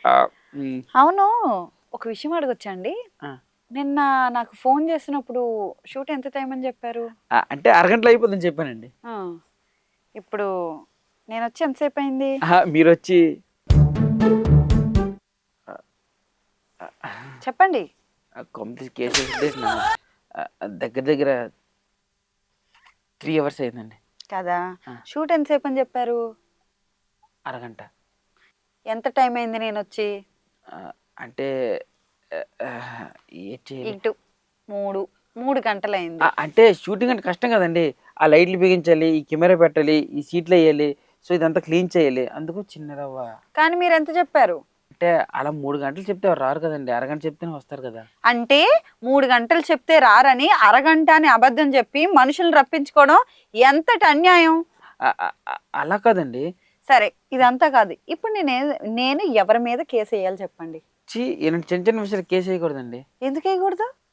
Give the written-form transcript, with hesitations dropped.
ఆ, ఉమ్, అవును, ఒక విషయం అడగొచ్చండి. ఆ. నిన్న నాకు ఫోన్ చేసినప్పుడు షూట్ ఎంత టైం అని చెప్పారు? అంటే అరగంటలో అయిపోతుందని చెప్పానండి. ఆ, ఇప్పుడు నేను వచ్చి ఎంతసేపు అయింది? మీరు వచ్చి చెప్పండి. కంప్లీట్ కేసు దగ్గర దగ్గర 3 hours అయిందండి. కదా, ఆ. షూట్ ఎంతసేపు అని చెప్పారు? అరగంట. ఎంత టైం అయింది నేను వచ్చి? ఆ, అంటే ఆ, ఆ, ఏం చేయాలి? ఇటు మూడు మూడు గంటలు అయింది. అంటే షూటింగ్ అంటే కష్టం కదండి. ఆ లైట్లు బిగించాలి, ఈ కెమెరా పెట్టాలి, ఈ సీట్లు వేయాలి, సో ఇదంతా క్లీన్ చేయాలి. అందుకు చిన్నదవ్వ. కానీ మీరు ఎంత చెప్పారు? అంటే అలా 3 గంటలు చెప్తే ఎవరు రారు కదండి, అరగంట చెప్తేనే వస్తారు కదా. అంటే 3 గంటలు చెప్తే రారని అరగంట అని అబద్ధం చెప్పి మనుషులను రప్పించుకోవడం ఎంతటి అన్యాయం. అలా కాదండి. సరే, ఇదంతా కాదు. ఇప్పుడు నేను ఎవరి మీద కేసు వేయాలి చెప్పండి. ఇలాంటి చిన్న చిన్న విషయాలు కేసు వేయకూడదండి. ఎందుకు వేయకూడదు?